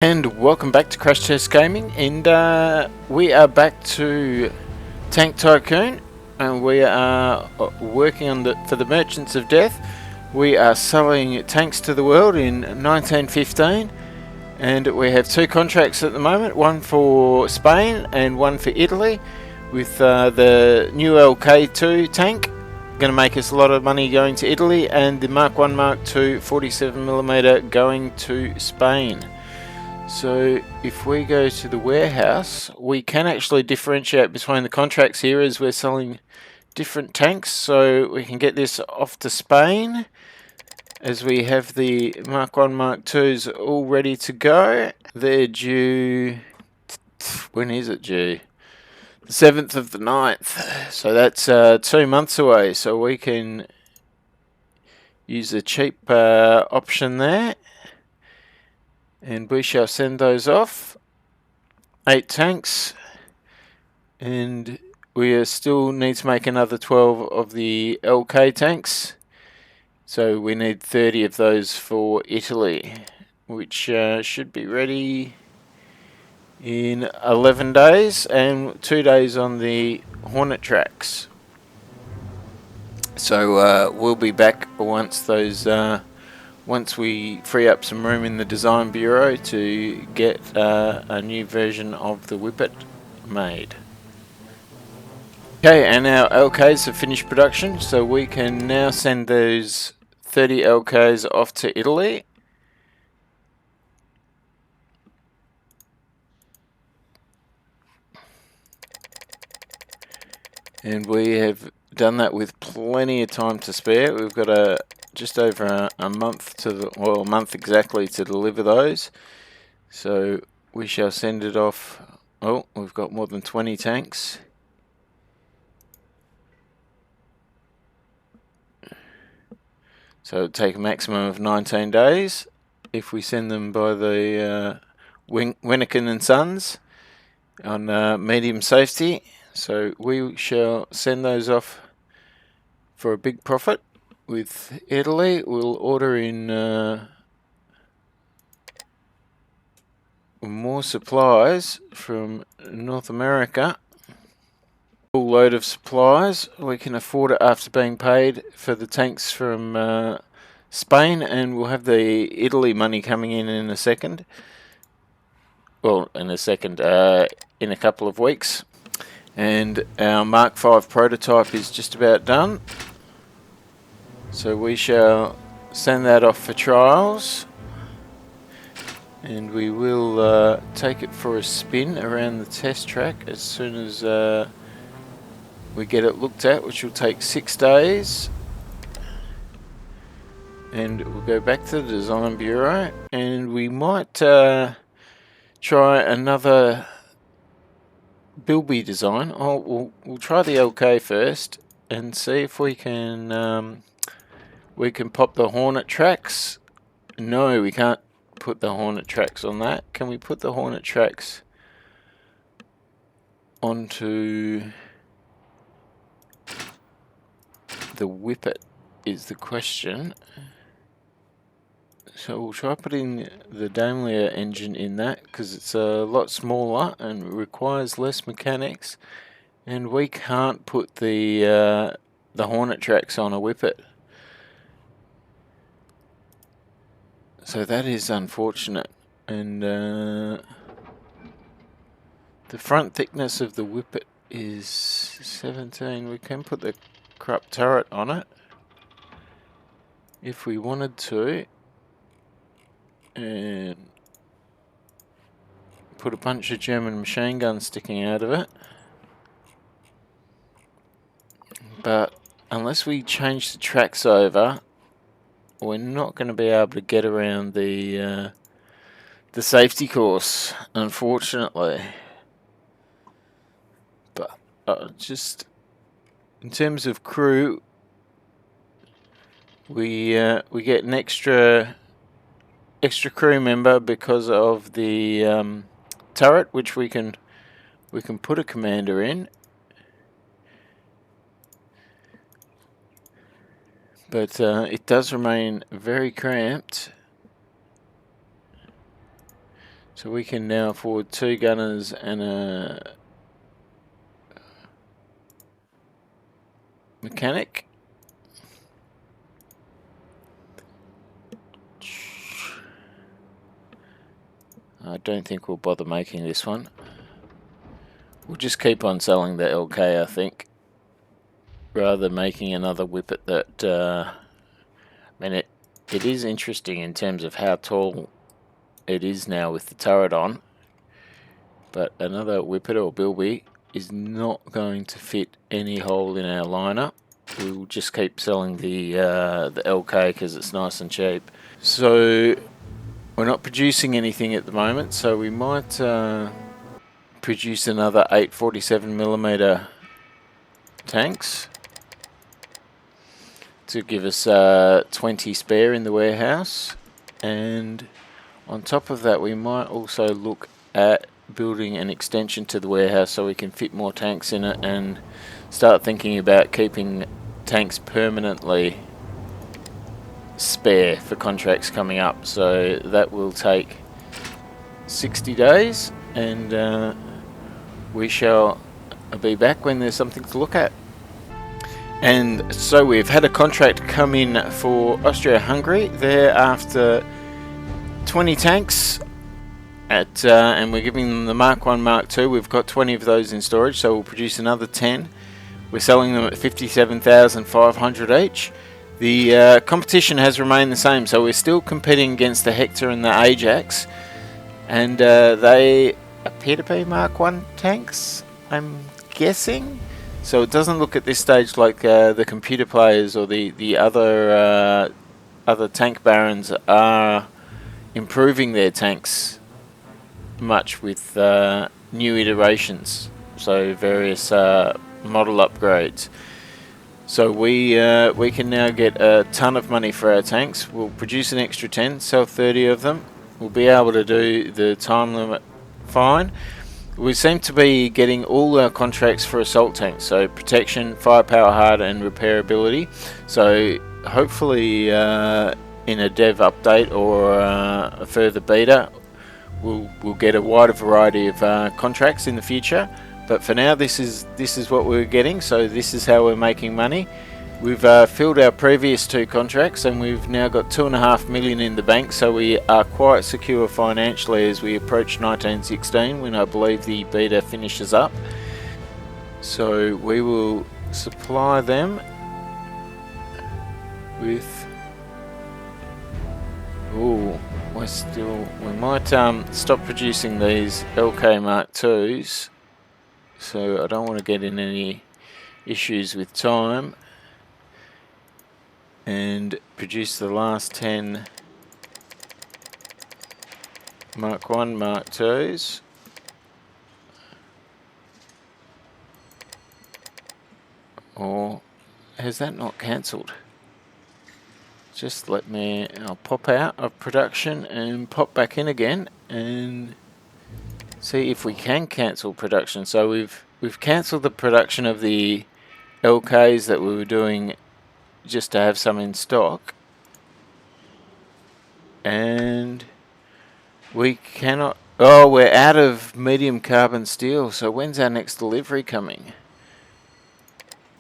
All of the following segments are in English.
And welcome back to Crash Test Gaming, and we are back to Tank Tycoon, and we are working on for the Merchants of Death. We are selling tanks to the world in 1915, and we have two contracts at the moment, one for Spain and one for Italy, with the new LK2 tank going to make us a lot of money going to Italy, and the Mark 1 Mark 2 47mm going to Spain. So if we go to the warehouse, we can actually differentiate between the contracts here as we're selling different tanks. So we can get this off to Spain as we have the Mark 1 Mark 2s all ready to go. They're due, when is it due? The 7th of the 9th. So that's 2 months away. So we can use a cheap option there. And we shall send those off. 8 tanks. And we still need to make another 12 of the LK tanks. So we need 30 of those for Italy, which should be ready in 11 days and 2 days on the Hornet tracks. So we'll be back once those once we free up some room in the design bureau to get a new version of the Whippet made. Okay, and our LKs have finished production, so we can now send those 30 LKs off to Italy. And we have done that with plenty of time to spare. We've got just over a month a month exactly to deliver those. So we shall send it off. Oh, we've got more than 20 tanks. So it'll take a maximum of 19 days if we send them by the Winnikin and Sons on medium safety. So we shall send those off for a big profit. With Italy, we'll order in more supplies from North America. Full load of supplies. We can afford it after being paid for the tanks from Spain, and we'll have the Italy money coming in a second. Well, in a couple of weeks. And our Mark 5 prototype is just about done. So we shall send that off for trials. And we will take it for a spin around the test track as soon as we get it looked at, which will take 6 days. And we'll go back to the design bureau, and we might try another Bilby design. We'll try the LK first and see if we can pop the Hornet tracks. No, we can't put the Hornet tracks on that. Can we put the Hornet tracks onto the Whippet is the question. So we'll try putting the Daimler engine in that, because it's a lot smaller and requires less mechanics, and we can't put the Hornet tracks on a Whippet. So that is unfortunate. And the front thickness of the Whippet is 17. We can put the Krupp turret on it if we wanted to, and put a bunch of German machine guns sticking out of it. But unless we change the tracks over, we're not going to be able to get around the safety course, unfortunately. But just in terms of crew, we get an extra crew member because of the turret, which we can put a commander in. But it does remain very cramped. So we can now afford 2 gunners and a mechanic. I don't think we'll bother making this one. We'll just keep on selling the LK, I think, rather than making another whippet that, I mean, it is interesting in terms of how tall it is now with the turret on, but another whippet or bilby is not going to fit any hole in our lineup. We'll just keep selling the LK because it's nice and cheap. So we're not producing anything at the moment, so we might produce another 847mm tanks to give us 20 spare in the warehouse. And on top of that, we might also look at building an extension to the warehouse so we can fit more tanks in it and start thinking about keeping tanks permanently spare for contracts coming up. So that will take 60 days, and we shall be back when there's something to look at. And so we've had a contract come in for Austria-Hungary. They're after 20 tanks and we're giving them the Mark 1, Mark 2. We've got 20 of those in storage, so we'll produce another 10. We're selling them at 57,500 each. The competition has remained the same, so we're still competing against the Hector and the Ajax, and they appear to be Mark 1 tanks, I'm guessing. So it doesn't look at this stage like the computer players or the other tank barons are improving their tanks much with new iterations, so various model upgrades. So we can now get a ton of money for our tanks. We'll produce an extra 10, sell 30 of them. We'll be able to do the time limit fine. We seem to be getting all our contracts for assault tanks, so protection, firepower, hard, and repairability. So hopefully in a dev update or a further beta, we'll get a wider variety of contracts in the future. But for now, this is what we're getting, so this is how we're making money. We've filled our previous 2 contracts, and we've now got 2.5 million in the bank, so we are quite secure financially as we approach 1916, when I believe the beta finishes up. So we will supply them with... Ooh, we might stop producing these LK Mark IIs. So I don't want to get in any issues with time, and produce the last 10 Mark 1, Mark 2s. Or has that not cancelled? Just let me, I'll pop out of production and pop back in again and see if we can cancel production. So we've cancelled the production of the LKs that we were doing just to have some in stock, and we cannot... Oh, we're out of medium carbon steel. So when's our next delivery coming?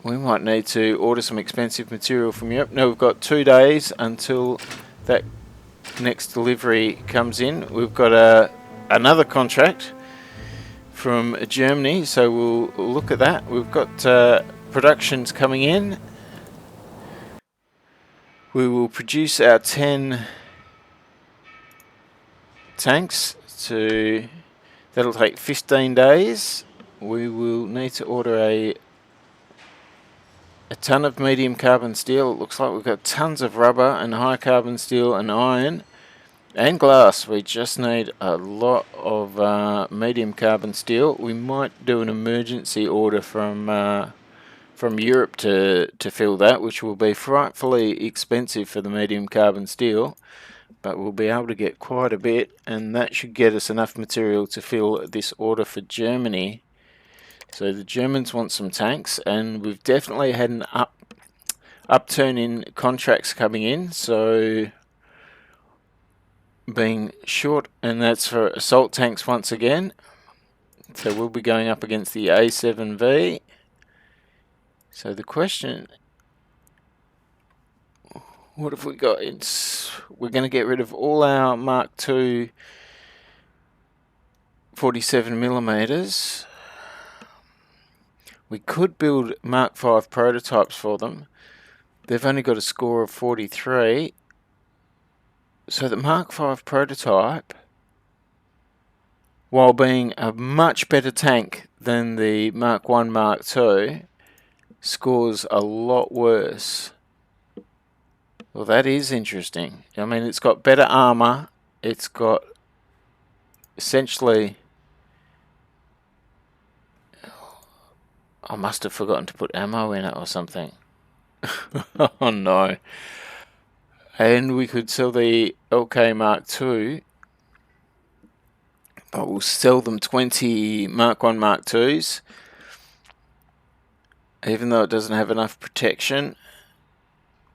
We might need to order some expensive material from Europe. No, we've got 2 days until that next delivery comes in. We've got another contract from Germany, so we'll look at that. We've got productions coming in. We will produce our 10 tanks. That'll take 15 days. We will need to order a ton of medium carbon steel. It looks like we've got tons of rubber and high carbon steel and iron and glass. We just need a lot of medium carbon steel. We might do an emergency order from Europe to fill that, which will be frightfully expensive for the medium carbon steel, but we'll be able to get quite a bit, and that should get us enough material to fill this order for Germany. So the Germans want some tanks, and we've definitely had an upturn in contracts coming in. So being short, and that's for assault tanks once again. So we'll be going up against the A7V. So the question, what have we got? We're going to get rid of all our Mark II 47mm. We could build Mark V prototypes for them. They've only got a score of 43. So the Mark V prototype, while being a much better tank than the Mark I, Mark II, scores a lot worse. Well, that is interesting. I mean, it's got better armor. It's got essentially... I must have forgotten to put ammo in it or something. Oh no. And we could sell the LK Mark II, but we'll sell them 20 Mark I, Mark IIs, even though it doesn't have enough protection.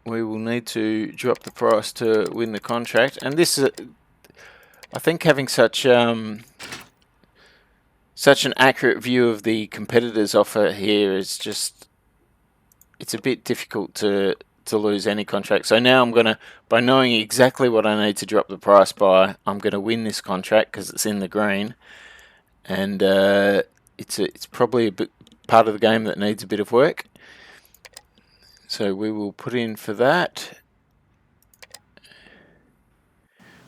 We will need to drop the price to win the contract. And this is, I think, having such an accurate view of the competitors' offer here is just, it's a bit difficult to lose any contract. So now I'm gonna, by knowing exactly what I need to drop the price by, I'm gonna win this contract because it's in the green, and it's probably a bit part of the game that needs a bit of work. So we will put in for that.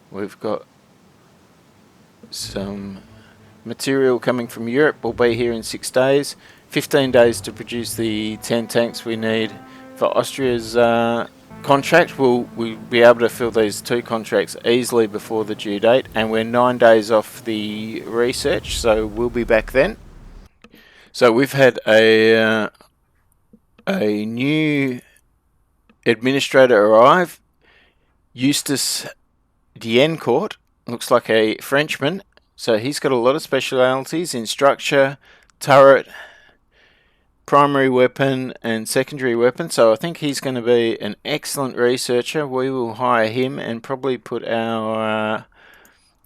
We've got some material coming from Europe. Will be here in 6 days. 15 days to produce the 10 tanks we need for Austria's contract. We'll be able to fill these 2 contracts easily before the due date, and we're 9 days off the research, so we'll be back then. So we've had a new administrator arrive, Eustace Diencourt, looks like a Frenchman. So he's got a lot of specialities in structure, turret, primary weapon and secondary weapon. So I think he's going to be an excellent researcher. We will hire him and probably put our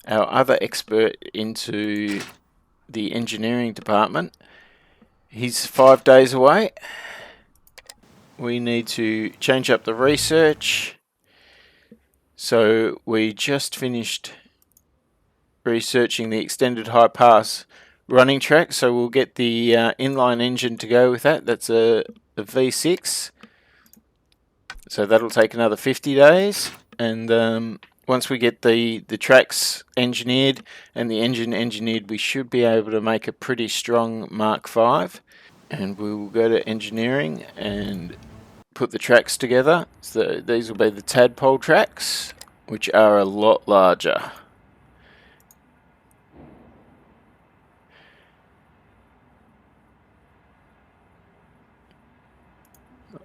other expert into the engineering department. He's 5 days away. We need to change up the research. So we just finished researching the extended high pass running track, so we'll get the inline engine to go with that. That's a V6, so that'll take another 50 days, and once we get the tracks engineered and the engine engineered, we should be able to make a pretty strong Mark V. And we will go to engineering and put the tracks together. So these will be the tadpole tracks, which are a lot larger.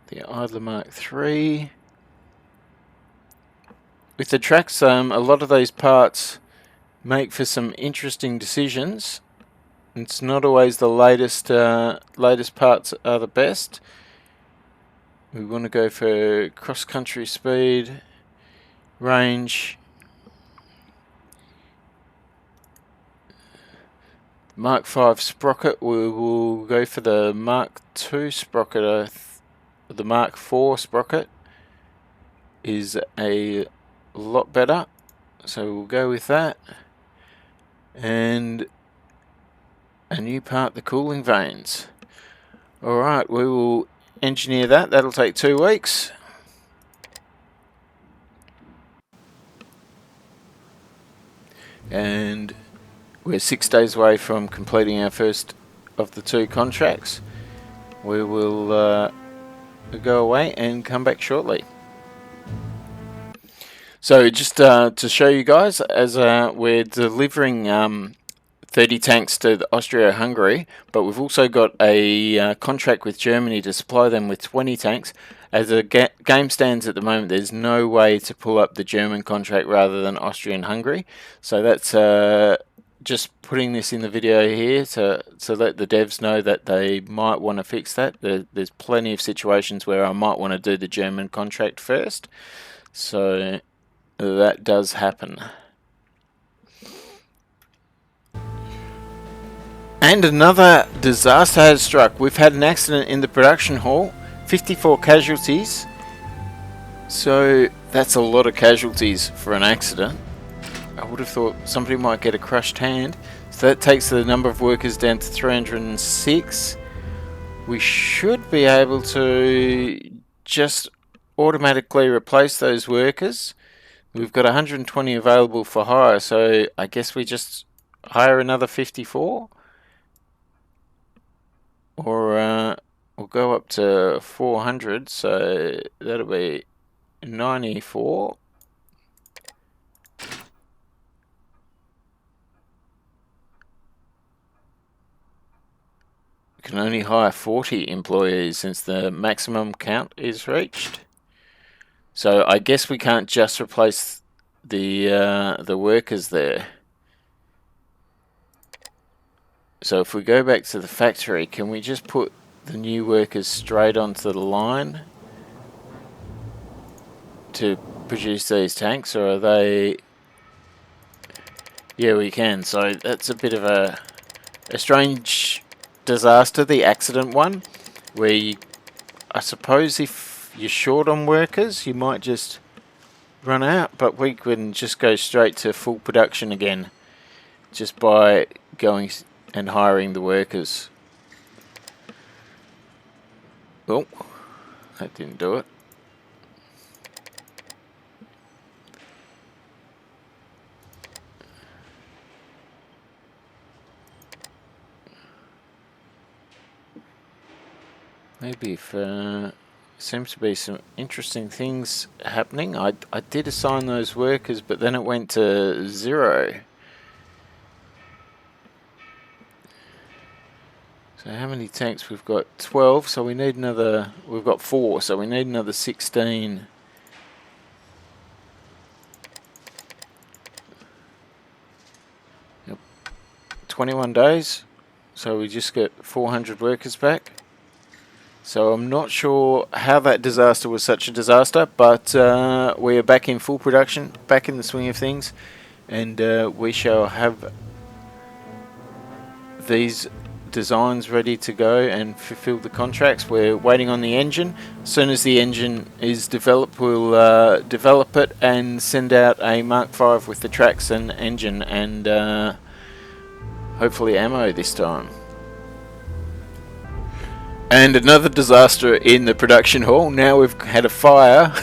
The Idler Mark III. With the tracks, a lot of these parts make for some interesting decisions. It's not always the latest parts are the best. We want to go for cross-country speed, range. Mark V sprocket, we will go for the Mark II sprocket. The Mark IV sprocket is a lot better, so we'll go with that. And a new part, the cooling vanes. Alright, we will engineer that. That'll take 2 weeks. And we're 6 days away from completing our first of the 2 contracts. We will go away and come back shortly. So just to show you guys, as we're delivering 30 tanks to Austria-Hungary, but we've also got a contract with Germany to supply them with 20 tanks. As the game stands at the moment, there's no way to pull up the German contract rather than Austria-Hungary. So that's just putting this in the video here to let the devs know that they might want to fix that. There's plenty of situations where I might want to do the German contract first. So that does happen. And another disaster has struck. We've had an accident in the production hall, 54 casualties. So that's a lot of casualties for an accident. I would have thought somebody might get a crushed hand. So that takes the number of workers down to 306. We should be able to just automatically replace those workers. We've got 120 available for hire, so I guess we just hire another 54. Or we'll go up to 400, so that'll be 94. We can only hire 40 employees since the maximum count is reached. So I guess we can't just replace the workers there. So if we go back to the factory, can we just put the new workers straight onto the line to produce these tanks, or are they... Yeah, we can. So that's a bit of a strange disaster, the accident one, where you, I suppose if you're short on workers, you might just run out, but we can just go straight to full production again just by going and hiring the workers. Oh, that didn't do it. Maybe if seems to be some interesting things happening. I did assign those workers, but then it went to 0. So how many tanks? We've got 12, so we need another... We've got 4, so we need another 16. Yep. 21 days, so we just get 400 workers back. So I'm not sure how that disaster was such a disaster, but we are back in full production, back in the swing of things, and we shall have these designs ready to go and fulfill the contracts. We're waiting on the engine. As soon as the engine is developed, we'll develop it and send out a Mark V with the tracks and engine and hopefully ammo this time. And another disaster in the production hall. Now we've had a fire.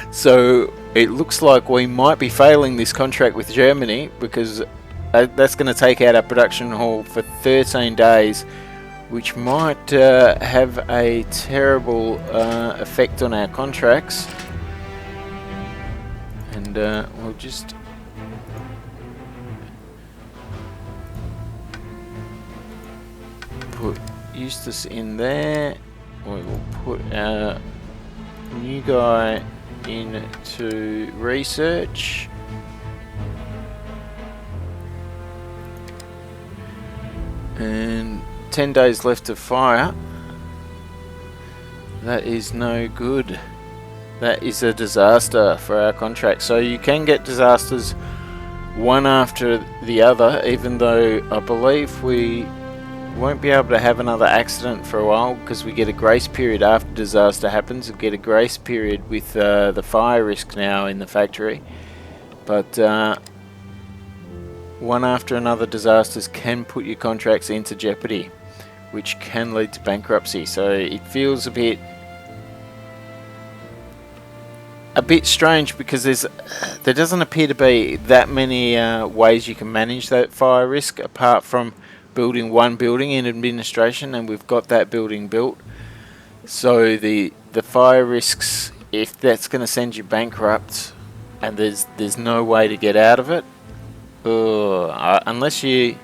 So it looks like we might be failing this contract with Germany, because that's going to take out our production hall for 13 days, which might have a terrible effect on our contracts. And we'll just... put Eustace in there. We will put our new guy into research. And 10 days left of fire. That is no good. That is a disaster for our contract. So you can get disasters one after the other, even though I believe we won't be able to have another accident for a while, because we get a grace period after disaster happens. We get a grace period with the fire risk now in the factory. But one after another disasters can put your contracts into jeopardy, which can lead to bankruptcy. So it feels a bit strange, because there doesn't appear to be that many ways you can manage that fire risk apart from building one building in administration, and we've got that building built. So the fire risks, if that's going to send you bankrupt and there's no way to get out of it, unless you...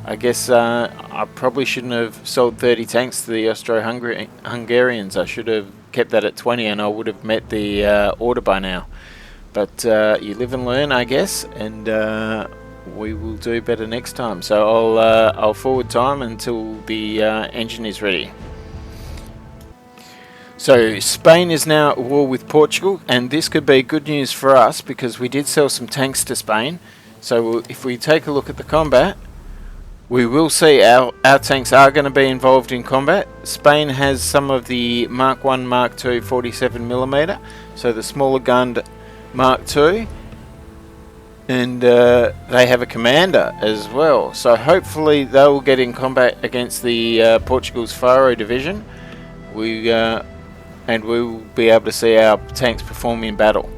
I guess I probably shouldn't have sold 30 tanks to the Austro-Hungarians. I should have kept that at 20 and I would have met the order by now. But you live and learn, I guess, and we will do better next time. So I'll forward time until the engine is ready. So Spain is now at war with Portugal, and this could be good news for us because we did sell some tanks to Spain. So if we take a look at the combat, We will see our tanks are going to be involved in combat. Spain has some of the Mark 1, Mark 2 47mm, so the smaller gunned Mark 2, and they have a commander as well. So hopefully they will get in combat against the Portugal's Faro division. And we will be able to see our tanks perform in battle.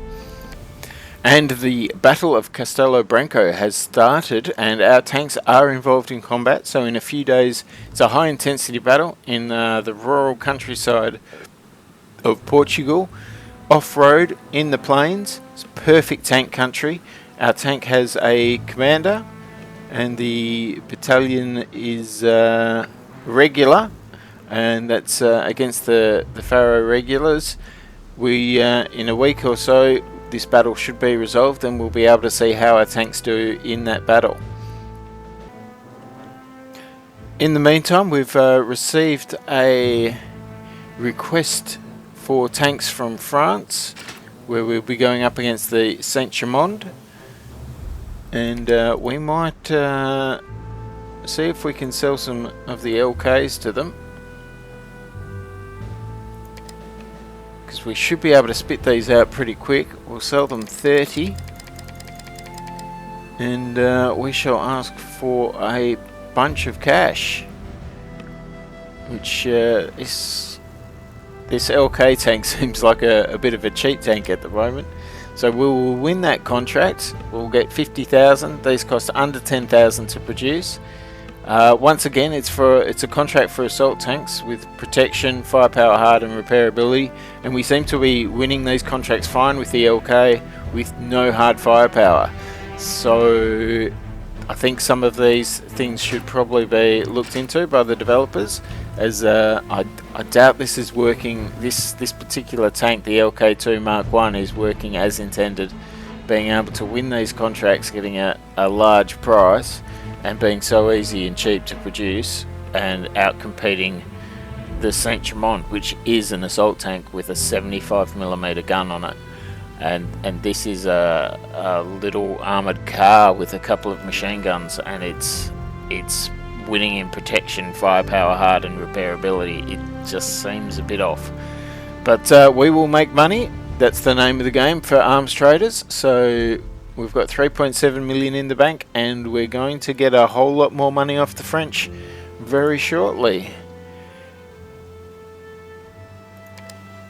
And the Battle of Castelo Branco has started, and our tanks are involved in combat. So in a few days, it's a high intensity battle in the rural countryside of Portugal, off-road in the plains. It's perfect tank country. Our tank has a commander, and the battalion is regular, and that's against the Faro regulars. We in a week or so, this battle should be resolved, and we'll be able to see how our tanks do in that battle. In the meantime, we've received a request for tanks from France, where we'll be going up against the Saint-Chamond, and we might see if we can sell some of the LKs to them, because we should be able to spit these out pretty quick. We'll sell them 30, and we shall ask for a bunch of cash, which this LK tank seems like a bit of a cheap tank at the moment. So we will win that contract. We'll get 50,000. These cost under 10,000 to produce. Once again, it's a contract for assault tanks with protection, firepower, hard, and repairability, and we seem to be winning these contracts fine with the LK with no hard firepower. So I think some of these things should probably be looked into by the developers, as I doubt this is working. This particular tank, the LK2 Mark 1, is working as intended, being able to win these contracts, getting a large price, and being so easy and cheap to produce, and outcompeting the Saint-Chamond, which is an assault tank with a 75mm gun on it. And this is a little armoured car with a couple of machine guns, and it's winning in protection, firepower, hard, and repairability. It just seems a bit off. But we will make money. That's the name of the game for arms traders. So we've got 3.7 million in the bank, and we're going to get a whole lot more money off the French very shortly.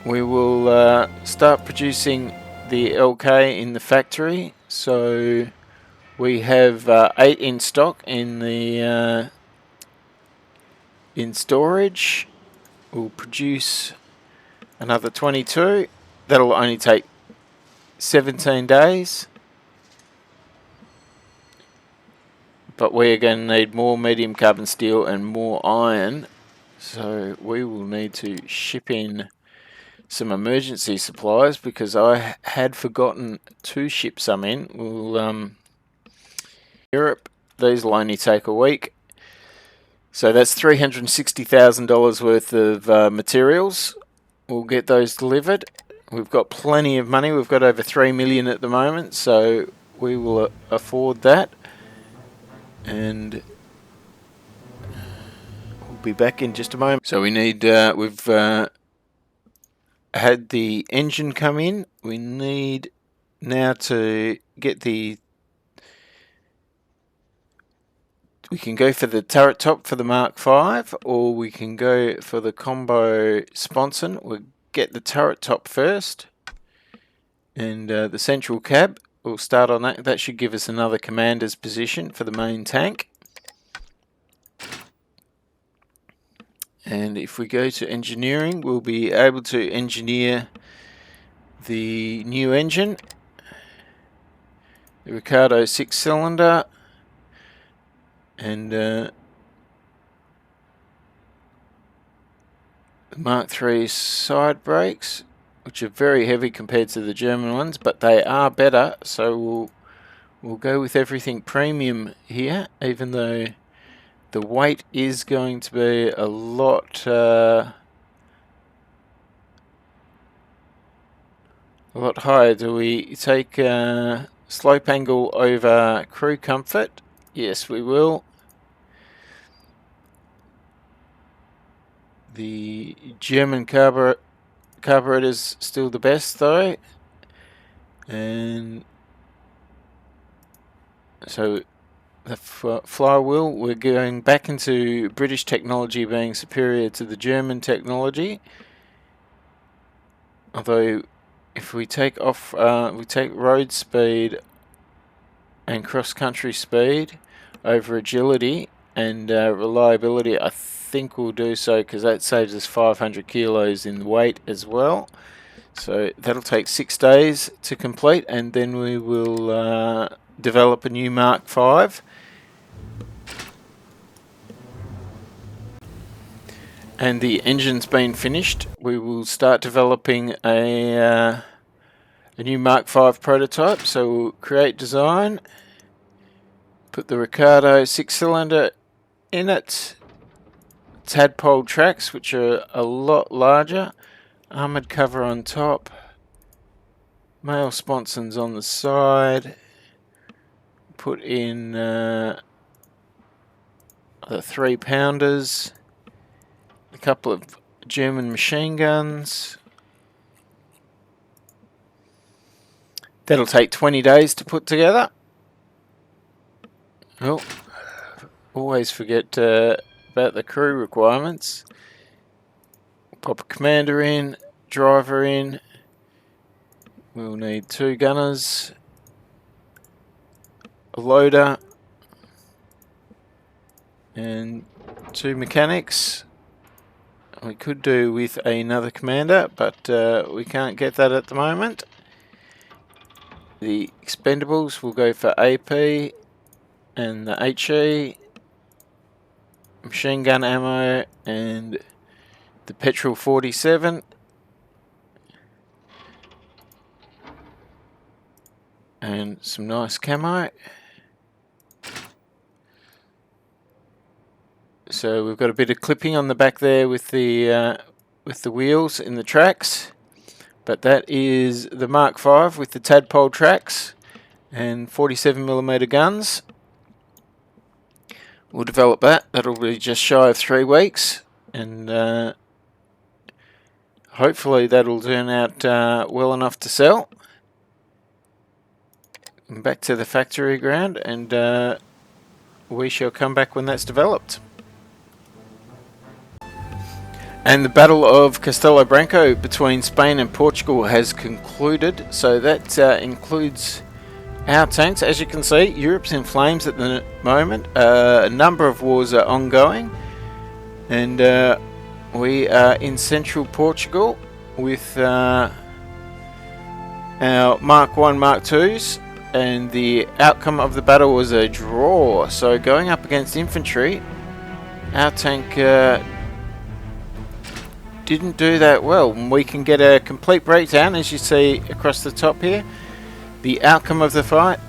We will start producing the LK in the factory. So we have 8 in stock in the in storage. We'll produce another 22. That'll only take 17 days. But we're going to need more medium carbon steel and more iron. So we will need to ship in some emergency supplies, because I had forgotten to ship some in. We'll Europe. These will only take a week. So that's $360,000 worth of materials. We'll get those delivered. We've got plenty of money. We've got over 3 million at the moment, so we will afford that. And we'll be back in just a moment. So we need, we've had the engine come in. We need now to get the, we can go for the turret top for the Mark 5, or we can go for the combo sponson. We'll get the turret top first, and the central cab, we'll start on that. That should give us another commander's position for the main tank. And if we go to engineering, we'll be able to engineer the new engine, the Ricardo 6-cylinder, and the Mark III side brakes, which are very heavy compared to the German ones, but they are better. So we'll go with everything premium here, even though the weight is going to be a lot higher. Do we take slope angle over crew comfort? Yes, we will. The German carburetor's still the best though, and so the flywheel, we're going back into British technology being superior to the German technology. Although, if we take off, we take road speed and cross-country speed over agility and reliability, I think we'll do so because that saves us 500 kilos in weight as well. So that'll take 6 days to complete, and then we will develop a new Mark V. And the engine's been finished. We will start developing a new Mark V prototype. So we'll create design, put the Ricardo 6-cylinder in it, tadpole tracks which are a lot larger, armoured cover on top, male sponsons on the side, put in the 3-pounders, a couple of German machine guns. That'll take 20 days to put together. Oh, always forget about the crew requirements. Pop a commander in, driver in. We'll need 2 gunners, a loader, and 2 mechanics. We could do with another commander, but we can't get that at the moment. The expendables will go for AP and the HE, machine gun ammo, and the petrol 47. And some nice camo. So we've got a bit of clipping on the back there with the wheels in the tracks, but that is the Mark V with the tadpole tracks and 47mm guns. We'll develop that. That'll be just shy of 3 weeks, and hopefully that'll turn out well enough to sell. Back to the factory ground, and we shall come back when that's developed. And the Battle of Castelo Branco between Spain and Portugal has concluded. So that includes our tanks. As you can see, Europe's in flames at the moment. A number of wars are ongoing. And we are in central Portugal with our Mark 1, Mark 2s. And the outcome of the battle was a draw. So going up against infantry, our tank didn't do that well. We can get a complete breakdown, as you see across the top here. The outcome of the fight: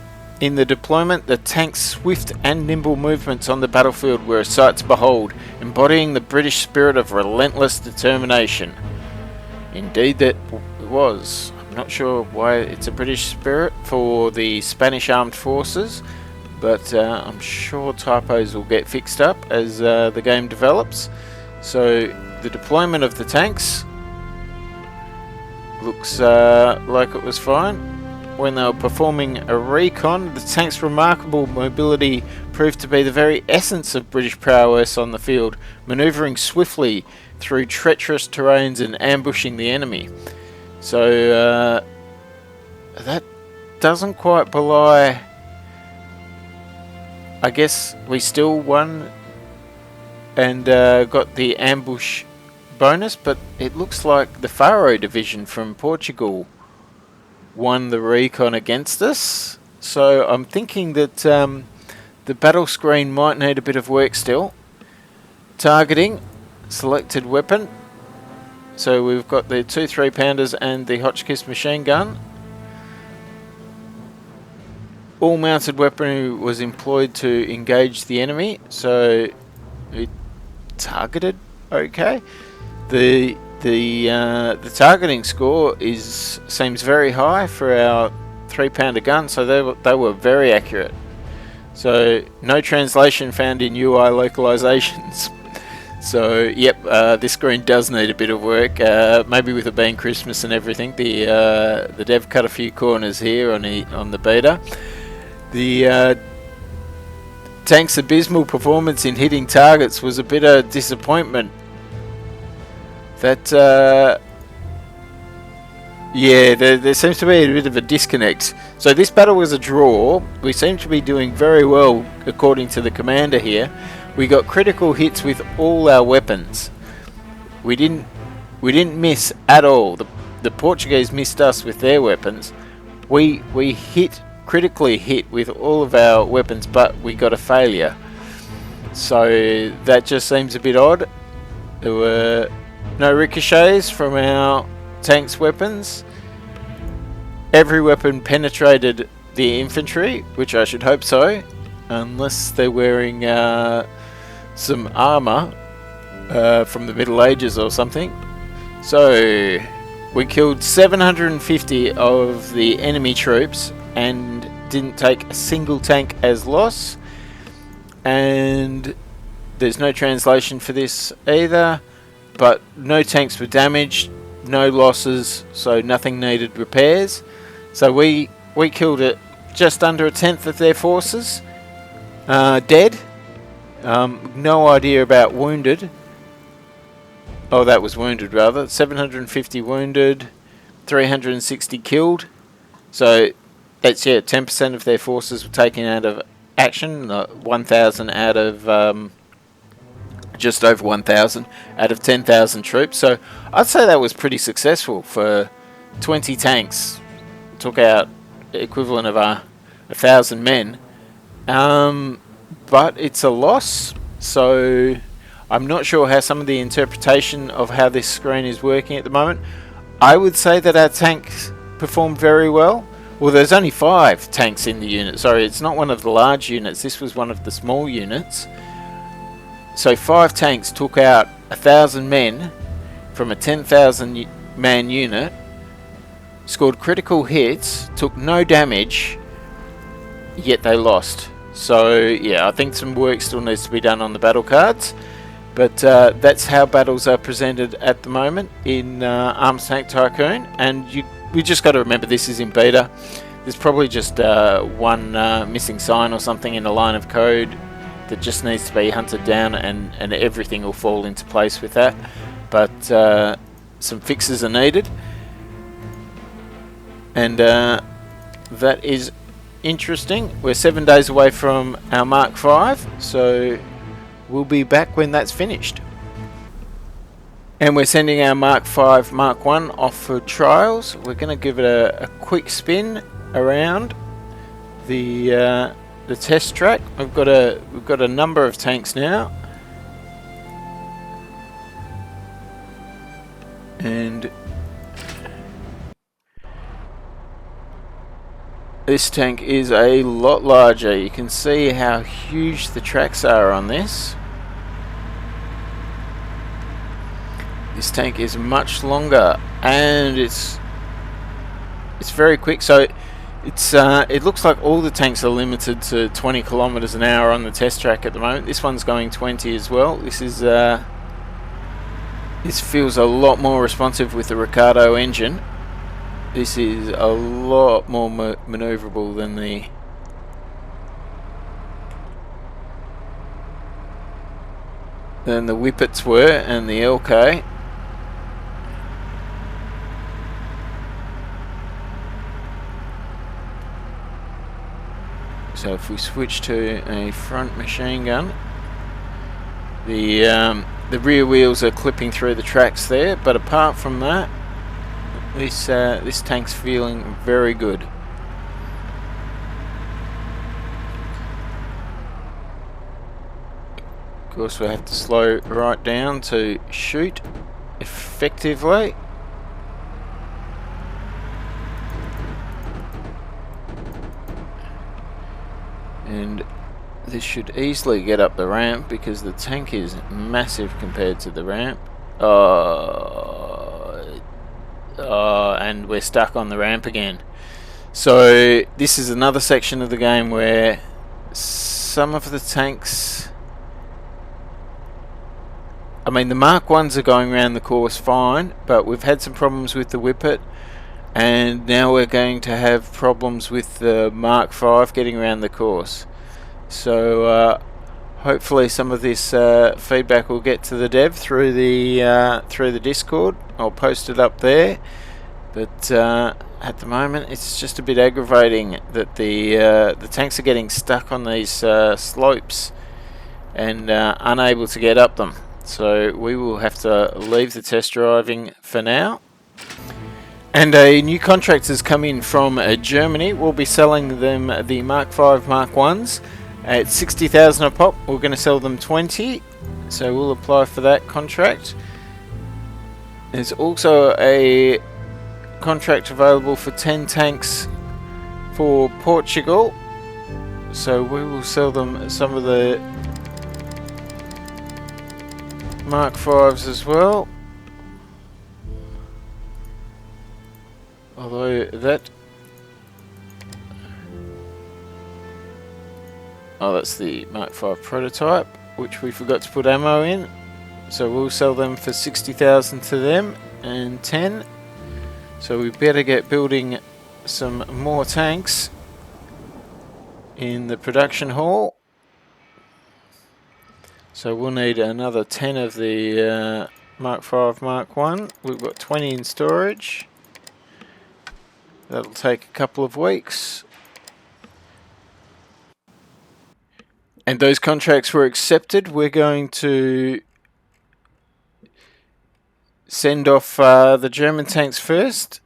in the deployment, the tank's swift and nimble movements on the battlefield were a sight to behold, embodying the British spirit of relentless determination. Indeed that it was. I'm not sure why it's a British spirit for the Spanish armed forces, but I'm sure typos will get fixed up as the game develops. So the deployment of the tanks looks like it was fine. When they were performing a recon, the tank's remarkable mobility proved to be the very essence of British prowess on the field, manoeuvring swiftly through treacherous terrains and ambushing the enemy. So that doesn't quite belie. I guess we still won and got the ambush bonus, but it looks like the Faro division from Portugal won the recon against us. So I'm thinking that the battle screen might need a bit of work still. Targeting, selected weapon. So we've got the 2 3-pounders and the Hotchkiss machine gun. All mounted weaponry was employed to engage the enemy, so it targeted okay. The targeting score seems very high for our 3-pounder gun, so they were very accurate. So no translation found in UI localizations. So, yep, this screen does need a bit of work. Maybe with it being Christmas and everything, the dev cut a few corners here on the beta. The tank's abysmal performance in hitting targets was a bit of disappointment. That yeah, there seems to be a bit of a disconnect. So this battle was a draw. We seem to be doing very well according to the commander here. We got critical hits with all our weapons. We didn't miss at all. The Portuguese missed us with their weapons. We critically hit with all of our weapons, but we got a failure. So that just seems a bit odd. There were no ricochets from our tank's weapons. Every weapon penetrated the infantry, which I should hope so, unless they're wearing some armor from the Middle Ages or something. So we killed 750 of the enemy troops and didn't take a single tank as loss. And there's no translation for this either, but no tanks were damaged, no losses, so nothing needed repairs. So we killed it just under a tenth of their forces dead. No idea about wounded. Oh, that was wounded rather. 750 wounded, 360 killed. So that's, yeah, 10% of their forces were taken out of action. 1,000 out of just over 1,000 out of 10,000 troops. So I'd say that was pretty successful for 20 tanks. Took out the equivalent of 1,000 men. But it's a loss, so I'm not sure how some of the interpretation of how this screen is working at the moment. I would say that our tanks performed very well. Well, there's only 5 tanks in the unit. Sorry, it's not one of the large units. This was one of the small units. So 5 tanks took out 1,000 men from a 10,000 man unit, scored critical hits, took no damage, yet they lost. So yeah, I think some work still needs to be done on the battle cards, but that's how battles are presented at the moment in Arms Tank Tycoon. And we just got to remember this is in beta. There's probably just one missing sign or something in a line of code that just needs to be hunted down, and everything will fall into place with that. But some fixes are needed, and that is interesting. We're 7 days away from our Mark 5, so we'll be back when that's finished. And we're sending our Mark 5 Mark 1 off for trials. We're going to give it a quick spin around the test track. We've got a number of tanks now, and this tank is a lot larger. You can see how huge the tracks are on this. This tank is much longer, and it's very quick. So it looks like all the tanks are limited to 20 kilometers an hour on the test track at the moment. This one's going 20 as well. This feels a lot more responsive with the Ricardo engine. This is a lot more maneuverable than the Whippets were and the LK. So if we switch to a front machine gun, the rear wheels are clipping through the tracks there, but apart from that, this tank's feeling very good. Of course, we have to slow right down to shoot effectively. And this should easily get up the ramp because the tank is massive compared to the ramp. And we're stuck on the ramp again. So this is another section of the game where some of the tanks I mean, the Mark 1s are going around the course fine, but we've had some problems with the Whippet, and now we're going to have problems with the Mark 5 getting around the course. So hopefully some of this feedback will get to the dev through the Discord. I'll post it up there. But at the moment, it's just a bit aggravating that the tanks are getting stuck on these slopes and unable to get up them. So we will have to leave the test driving for now. And a new contract has come in from Germany. We'll be selling them the Mark 5 Mark 1s at 60,000 a pop. We're going to sell them 20, so we'll apply for that contract. There's also a contract available for 10 tanks for Portugal, so we will sell them some of the Mark 5s as well. Although that... Oh, that's the Mark 5 prototype, which we forgot to put ammo in. So we'll sell them for 60,000 to them and 10. So we better get building some more tanks in the production hall. So we'll need another 10 of the Mark 5 Mark 1. We've got 20 in storage. That'll take a couple of weeks. And those contracts were accepted. We're going to send off the German tanks first.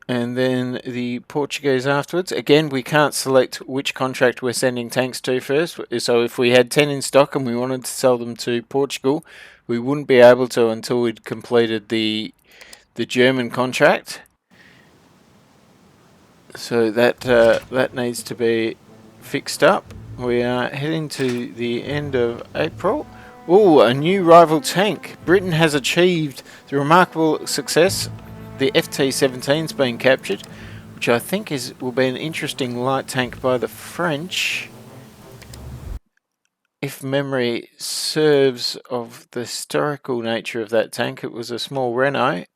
And then the Portuguese afterwards. Again, we can't select which contract we're sending tanks to first. So if we had 10 in stock and we wanted to sell them to Portugal, we wouldn't be able to until we'd completed the German contract. So that needs to be fixed up. We are heading to the end of April. Oh, a new rival tank. Britain has achieved the remarkable success. The FT-17's been captured, which I think will be an interesting light tank by the French. If memory serves of the historical nature of that tank, it was a small Renault.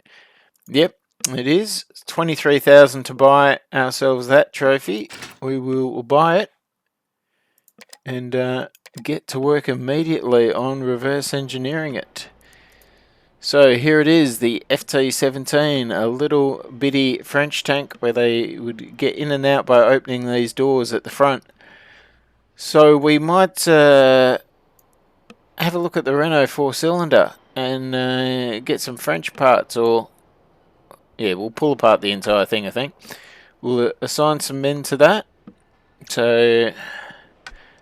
Yep, it is. It's 23,000 to buy ourselves that trophy. We will buy it and get to work immediately on reverse engineering it. So here it is, the FT-17, a little bitty French tank where they would get in and out by opening these doors at the front. So we might have a look at the Renault 4-cylinder and get some French parts, or yeah, we'll pull apart the entire thing, I think. We'll assign some men to that to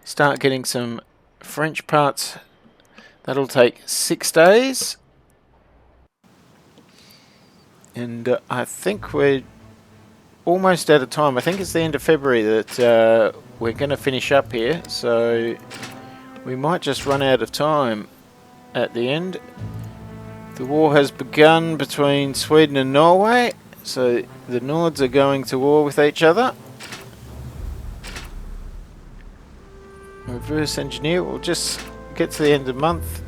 start getting some French parts. That'll take 6 days. And I think we're almost out of time. I think it's the end of February that we're going to finish up here. So we might just run out of time at the end. The war has begun between Sweden and Norway. So the Nords are going to war with each other. Reverse engineer. We'll just get to the end of the month.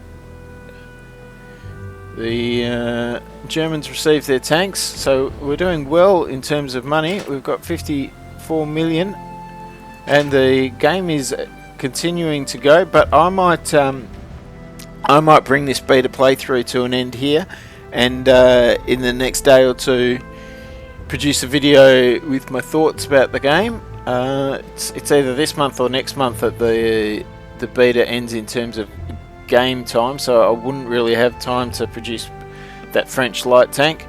The Germans received their tanks, so we're doing well in terms of money. We've got 54 million, and the game is continuing to go. But I might bring this beta playthrough to an end here, and in the next day or two, produce a video with my thoughts about the game. It's either this month or next month that the beta ends in terms of game time, so I wouldn't really have time to produce that French light tank.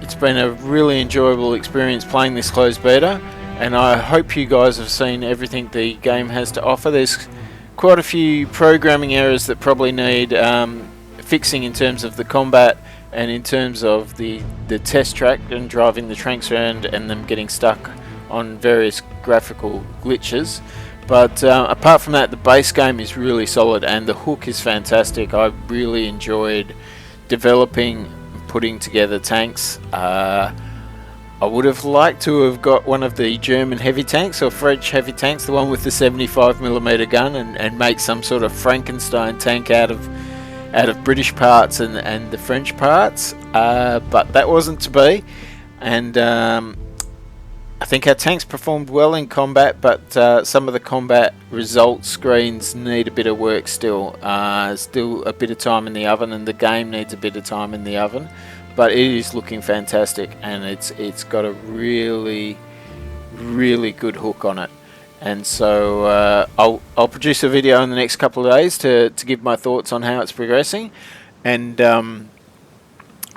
It's been a really enjoyable experience playing this closed beta, and I hope you guys have seen everything the game has to offer. There's quite a few programming errors that probably need fixing in terms of the combat and in terms of the test track and driving the tanks around and them getting stuck on various graphical glitches. But apart from that, the base game is really solid and the hook is fantastic. I really enjoyed developing and putting together tanks. I would have liked to have got one of the German heavy tanks or French heavy tanks, the one with the 75mm gun, and make some sort of Frankenstein tank out of British parts and the French parts, but that wasn't to be. And I think our tanks performed well in combat, but some of the combat result screens need a bit of work still. Still a bit of time in the oven, and the game needs a bit of time in the oven. But it is looking fantastic, and it's got a really good hook on it. And so I'll produce a video in the next couple of days to give my thoughts on how it's progressing. And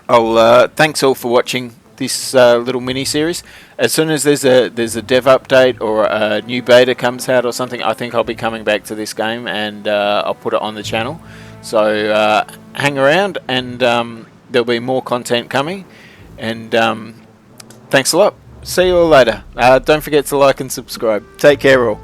I'll thanks all for watching this little mini series. As soon as there's a dev update or a new beta comes out or something, I think I'll be coming back to this game, and I'll put it on the channel. So hang around, and there'll be more content coming. And thanks a lot. See you all later. Don't forget to like and subscribe. Take care all.